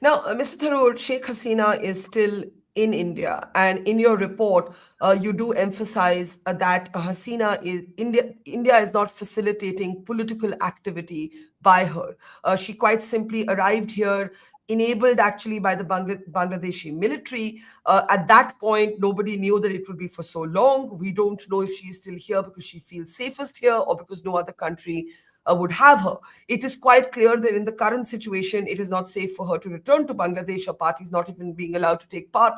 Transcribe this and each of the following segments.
Now, Mr. Tharoor, Sheikh Hasina is still in India, and in your report, you do emphasize that India is not facilitating political activity by her. She quite simply arrived here, enabled actually by the Bangladeshi military. At that point, nobody knew that it would be for so long. We don't know if she is still here because she feels safest here or because no other country would have her. It is quite clear that in the current situation, it is not safe for her to return to Bangladesh. Her party is not even being allowed to take part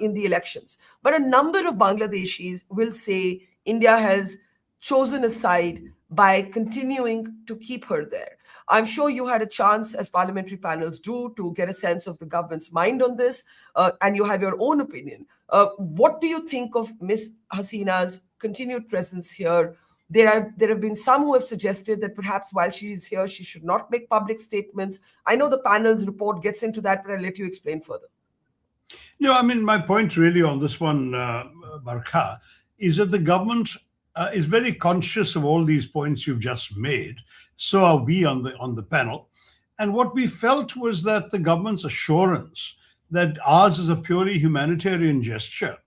in the elections. But a number of Bangladeshis will say India has chosen a side by continuing to keep her there. I'm sure you had a chance, as parliamentary panels do, to get a sense of the government's mind on this, and you have your own opinion. What do you think of Ms. Hasina's continued presence here? There have been some who have suggested that perhaps while she is here, she should not make public statements. I know the panel's report gets into that, but I'll let you explain further. No, I mean, my point really on this one, Barkha, is that the government is very conscious of all these points you've just made. So are we on the panel. And what we felt was that the government's assurance that ours is a purely humanitarian gesture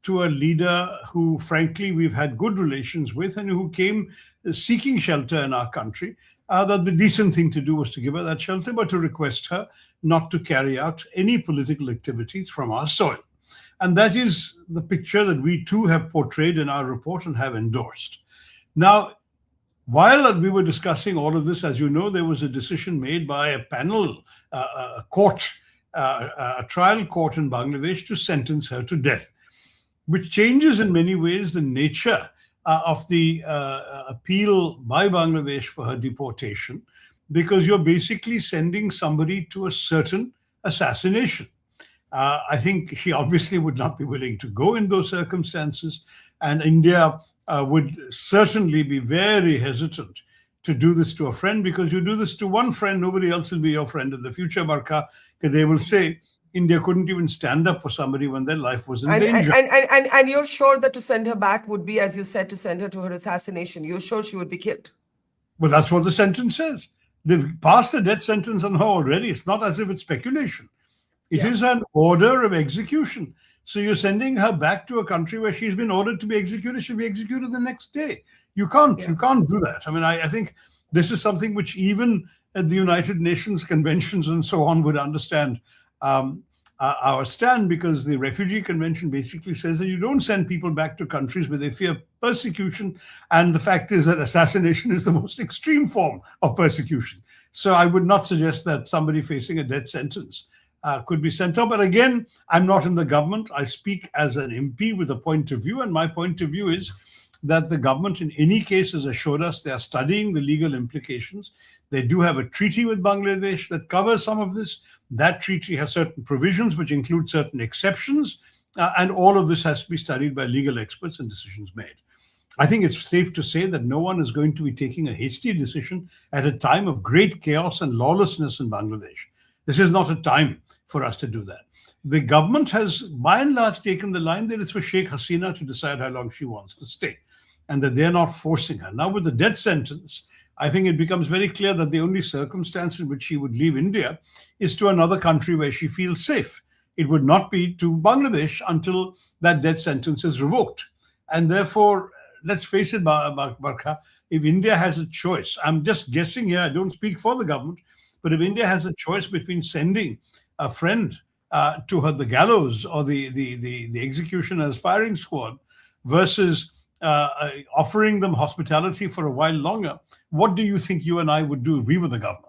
to a leader who, frankly, we've had good relations with and who came seeking shelter in our country, that the decent thing to do was to give her that shelter, but to request her not to carry out any political activities from our soil. And that is the picture that we too have portrayed in our report and have endorsed. Now, while we were discussing all of this, as you know, there was a decision made by a panel, a trial court in Bangladesh to sentence her to death, which changes in many ways the nature of the appeal by Bangladesh for her deportation, because you're basically sending somebody to a certain assassination. I think she obviously would not be willing to go in those circumstances, and India would certainly be very hesitant to do this to a friend, because you do this to one friend, nobody else will be your friend in the future, Barkha, because they will say, India couldn't even stand up for somebody when their life was in danger. And you're sure that to send her back would be, as you said, to send her to her assassination? You're sure she would be killed? Well, that's what the sentence says. They've passed a death sentence on her already. It's not as if it's speculation. It is an order of execution. So you're sending her back to a country where she's been ordered to be executed. She'll be executed the next day. You can't do that. I mean, I think this is something which even at the United Nations conventions and so on would understand our stand, because the Refugee Convention basically says that you don't send people back to countries where they fear persecution. And the fact is that assassination is the most extreme form of persecution. So I would not suggest that somebody facing a death sentence could be sent off. But again, I'm not in the government. I speak as an MP with a point of view. And my point of view is that the government in any case has assured us they are studying the legal implications. They do have a treaty with Bangladesh that covers some of this. That treaty has certain provisions which include certain exceptions, and all of this has to be studied by legal experts and decisions made. I think it's safe to say that no one is going to be taking a hasty decision at a time of great chaos and lawlessness in Bangladesh. This is not a time for us to do that. The government has, by and large, taken the line that it's for Sheikh Hasina to decide how long she wants to stay, and that they're not forcing her. Now, with the death sentence, I think it becomes very clear that the only circumstance in which she would leave India is to another country where she feels safe. It would not be to Bangladesh until that death sentence is revoked. And therefore, let's face it, Barkha, if India has a choice, I'm just guessing here, I don't speak for the government, but if India has a choice between sending a friend to her the gallows or the execution as firing squad versus offering them hospitality for a while longer, what do you think you and I would do if we were the government?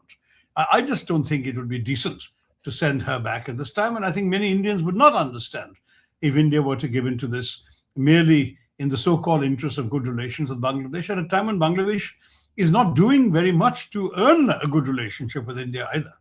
I just don't think it would be decent to send her back at this time. And I think many Indians would not understand if India were to give in to this merely in the so-called interest of good relations with Bangladesh at a time when Bangladesh is not doing very much to earn a good relationship with India either.